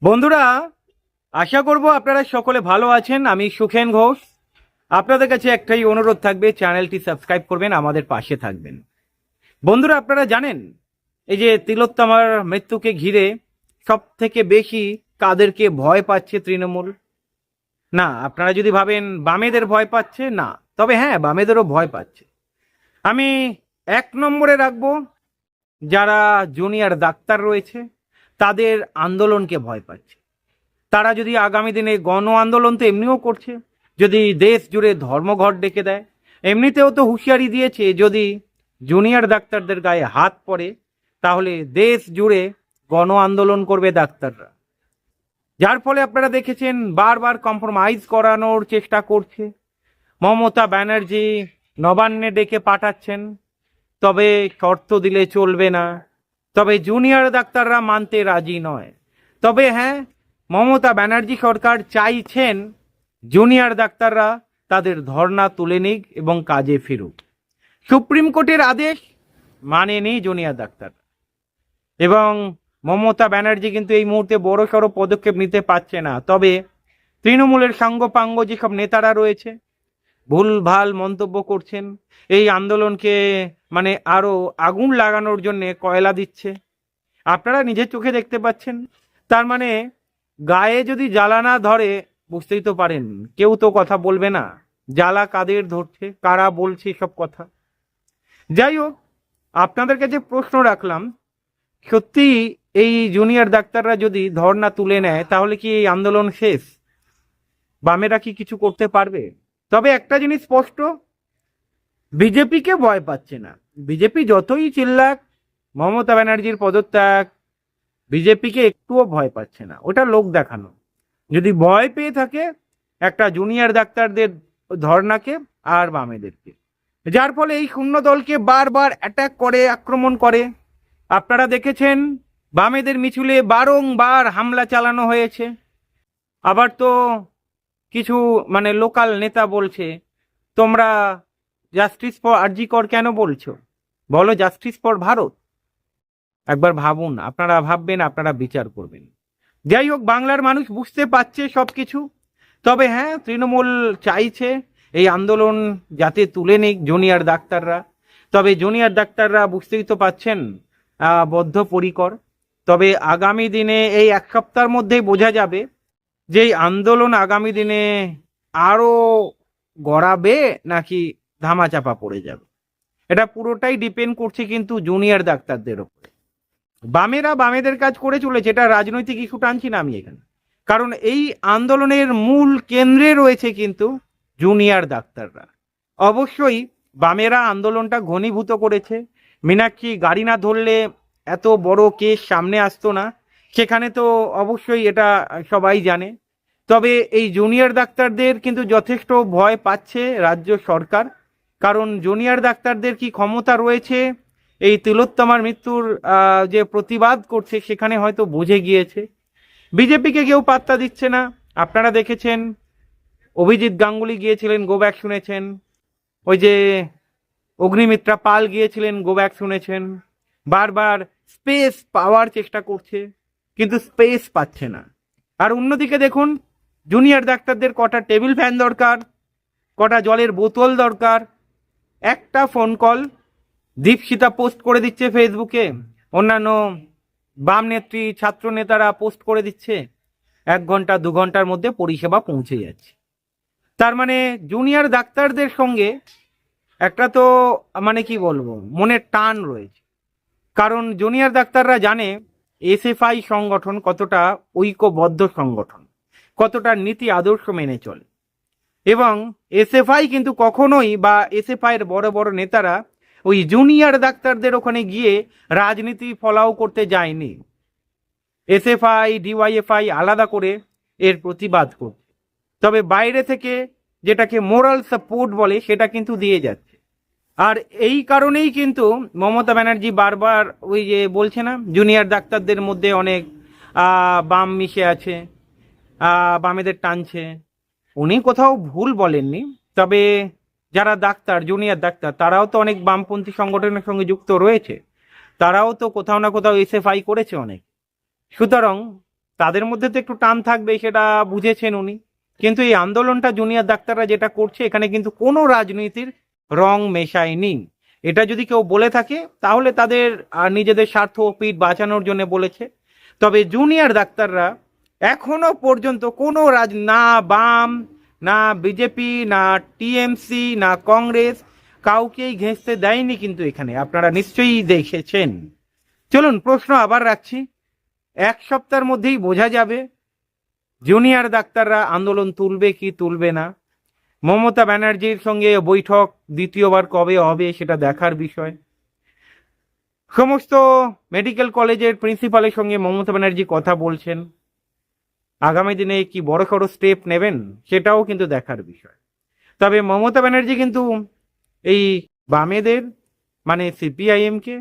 বন্ধুরা, আশা করব আপনারা সকলে ভালো আছেন। আমি সুখেন ঘোষ। আপনাদের কাছে একটাই অনুরোধ থাকবে, চ্যানেলটি সাবস্ক্রাইব করবেন, আমাদের পাশে থাকবেন। বন্ধুরা, আপনারা জানেন এই যে তিলোত্তমার মৃত্যুকে ঘিরে সব থেকে বেশি কাদেরকে ভয় পাচ্ছে তৃণমূল? না, আপনারা যদি ভাবেন বামেদের ভয় পাচ্ছে, না, তবে হ্যাঁ, বামেদেরও ভয় পাচ্ছে। আমি এক নম্বরে রাখবো যারা জুনিয়র ডাক্তার রয়েছে, তাদের আন্দোলনকে ভয় পাচ্ছে। তারা যদি আগামী দিনে গণ আন্দোলন তো এমনিও করছে, যদি দেশ জুড়ে ধর্মঘট ডেকে দেয়, এমনিতেও তো হুঁশিয়ারি দিয়েছে যদি জুনিয়র ডাক্তারদের গায়ে হাত পড়ে তাহলে দেশ জুড়ে গণ আন্দোলন করবে ডাক্তাররা। যার ফলে আপনারা দেখেছেন বারবার কম্প্রোমাইজ করানোর চেষ্টা করছে। মমতা ব্যানার্জি নবান্নে ডেকে পাঠাচ্ছেন, তবে শর্ত দিলে চলবে না, তবে জুনিয়র ডাক্তাররা মানতে রাজি নয়। তবে হ্যাঁ, মমতা ব্যানার্জি সরকার চাইছেন জুনিয়র ডাক্তাররা তাদের ধর্ণা তুলে নিক এবং কাজে ফিরুক। সুপ্রিম কোর্টের আদেশ মানেনি জুনিয়র ডাক্তার, এবং মমতা ব্যানার্জি কিন্তু এই মুহূর্তে বড়সড় পদক্ষেপ নিতে পারছে না। তবে তৃণমূলের সাঙ্গপাঙ্গ যেসব নেতারা রয়েছে ভুলভাল মন্তব্য করছেন, এই আন্দোলনকে মানে আরো আগুন লাগানোর জন্য কয়লা দিচ্ছে। আপনারা নিজের চোখে দেখতে পাচ্ছেন। তার মানে গায়ে যদি জ্বালা না ধরে, বুঝতেই তো পারেন কেউ তো কথা বলবে না। জ্বালা কাদের ধরছে, কারা বলছে সব কথা। যাই হোক, আপনাদের কাছে প্রশ্ন রাখলাম, সত্যি এই জুনিয়র ডাক্তাররা যদি ধর্ণা তুলে নেয় তাহলে কি এই আন্দোলন শেষ? বামেরা কি কিছু করতে পারবে? তবে একটা জিনিস স্পষ্ট, বিজেপিকে ভয় পাচ্ছে না। বিজেপি যতই চিল্লাক মমতা ব্যানার্জির পদত্যাগ, বিজেপিকে একটুও ভয় পাচ্ছে না। ওটা লোক দেখানো। যদি ভয় পেয়ে থাকে একটা জুনিয়র ডাক্তারদের ধর্নাকে আর বামেদেরকে, যার ফলে এই শূন্য দলকে বারবার অ্যাটাক করে, আক্রমণ করে। আপনারা দেখেছেন বামেদের মিছিলে বারংবার হামলা চালানো হয়েছে। আবার তো কিছু মানে লোকাল নেতা বলছে, তোমরা জাস্টিস ফর আরজি কর কেন বলছো? বলো জাস্টিস ফর ভারত। একবার ভাবুন, আপনারা ভাববেন, আপনারা বিচার করবেন। যাই হোক, বাংলার মানুষ বুঝতে পারছে সবকিছু। তবে হ্যাঁ, তৃণমূল চাইছে এই আন্দোলন যাতে তুলে নিক জুনিয়র ডাক্তাররা। তবে জুনিয়র ডাক্তাররা বুঝতেই তো পাচ্ছেন বদ্ধপরিকর। তবে আগামী দিনে এই এক সপ্তাহের মধ্যেই বোঝা যাবে যে এই আন্দোলন আগামী দিনে আরো গড়াবে নাকি ধামাচাপা পড়ে যাবে। এটা পুরোটাই ডিপেন্ড করছে কিন্তু জুনিয়র ডাক্তারদের উপরে। বামেরা বামেদের কাজ করে চলেছে, এটা রাজনৈতিক ইস্যু টানছি না আমি এখানে। কারণ এই আন্দোলনের মূল কেন্দ্রে রয়েছে কিন্তু জুনিয়র ডাক্তাররা। অবশ্যই বামেরা আন্দোলনটা ঘনীভূত করেছে। মীনাক্ষী গাড়ি না ধরলে এত বড় কেস সামনে আসতো না, সেখানে তো অবশ্যই এটা সবাই জানে। তবে এই জুনিয়র ডাক্তারদের কিন্তু যথেষ্ট ভয় পাচ্ছে রাজ্য সরকার। কারণ জুনিয়র ডাক্তারদের কি ক্ষমতা রয়েছে এই তিলোত্তমার মৃত্যুর যে প্রতিবাদ করছে, সেখানে হয়তো বুঝে গিয়েছে। বিজেপিকে কেউ পাত্তা দিচ্ছে না। আপনারা দেখেছেন অভিজিৎ গাঙ্গুলি গিয়েছিলেন, গো ব্যাক শুনেছেন। ওই যে অগ্নিমিত্রা পাল গিয়েছিলেন, গো ব্যাক শুনেছেন। বারবার স্পেস পাওয়ার চেষ্টা করছে, কিন্তু স্পেস পাচ্ছে না। আর অন্যদিকে দেখুন, জুনিয়র ডাক্তারদের কটা টেবিল ফ্যান দরকার, কটা জলের বোতল দরকার। একটা ফোন কল, দীপশিতা পোস্ট করে দিচ্ছে ফেসবুকে, অন্যান্য বাম নেত্রী ছাত্র নেতারা পোস্ট করে দিচ্ছে, 1 ঘন্টা 2 ঘন্টার মধ্যে পরিষেবা পৌঁছে যাচ্ছে। তার মানে জুনিয়র ডাক্তারদের সঙ্গে একটা তো মানে কি বলবো, মনের টান রয়েছে। কারণ জুনিয়র ডাক্তাররা জানে এসএফআই সংগঠন কতটা ঐক্যবদ্ধ সংগঠন, কতটা নীতি আদর্শ মেনে চলে। এবং এসএফআই কিন্তু কখনোই, বা এসএফআই এর বড় বড় নেতারা ওই জুনিয়র ডাক্তারদের ওখানে গিয়ে রাজনীতি ফলাও করতে যায়নি। এসএফআই ডিওয়াইএফআই আলাদা করে এর প্রতিবাদ করছে, তবে বাইরে থেকে যেটাকে মোরাল সাপোর্ট বলে সেটা কিন্তু দিয়ে যাচ্ছে। আর এই কারণেই কিন্তু মমতা ব্যানার্জি বারবার ওই যে বলছে না, জুনিয়র ডাক্তারদের মধ্যে অনেক বাম মিশে আছে, বামেদের টানছে। উনি কোথাও ভুল বলেননি। তবে যারা ডাক্তার, জুনিয়র ডাক্তার, তারাও তো অনেক বামপন্থী সংগঠনের সঙ্গে যুক্ত রয়েছে। তারাও তো কোথাও না কোথাও এসএফআই করেছে অনেক। সুতরাং তাদের মধ্যে তো একটু টান থাকবে, সেটা বুঝেছেন উনি। কিন্তু এই আন্দোলনটা জুনিয়র ডাক্তাররা যেটা করছে, এখানে কিন্তু কোনো রাজনীতির রং মেশায়নি। এটা যদি কেউ বলে থাকে তাহলে তাদের নিজেদের স্বার্থ পিঠ বাঁচানোর জন্য বলেছে। তবে জুনিয়র ডাক্তাররা এখনো পর্যন্ত কোনো না বাম, না বিজেপি, না টিএমসি, না কংগ্রেস কাউকেই ঘেঁষতে দেয়নি, কিন্তু এখানে আপনারা নিশ্চয়ই দেখেছেন। চলুন প্রশ্ন আবার রাখছি, এক সপ্তাহের মধ্যেই বোঝা যাবে জুনিয়র ডাক্তাররা আন্দোলন তুলবে কি তুলবে না। মমতা ব্যানার্জির সঙ্গে বৈঠক দ্বিতীয়বার কবে হবে সেটা দেখার বিষয়। সমস্ত মেডিকেল কলেজের প্রিন্সিপালের সঙ্গে মমতা ব্যানার্জি কথা বলছেন, আগামী দিনে কি বড়সড় স্টেপ নেবেন সেটাও কিন্তু দেখার বিষয়। তবে মমতা ব্যানার্জি কিন্তু এই বামেদের মানে সিপিআইএমকে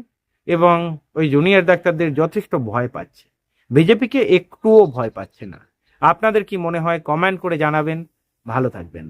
এবং ওই জুনিয়র ডাক্তারদের যথেষ্ট ভয় পাচ্ছে, বিজেপিকে একটুও ভয় পাচ্ছে না। আপনাদের কি মনে হয় কমেন্ট করে জানাবেন। ভালো থাকবেন।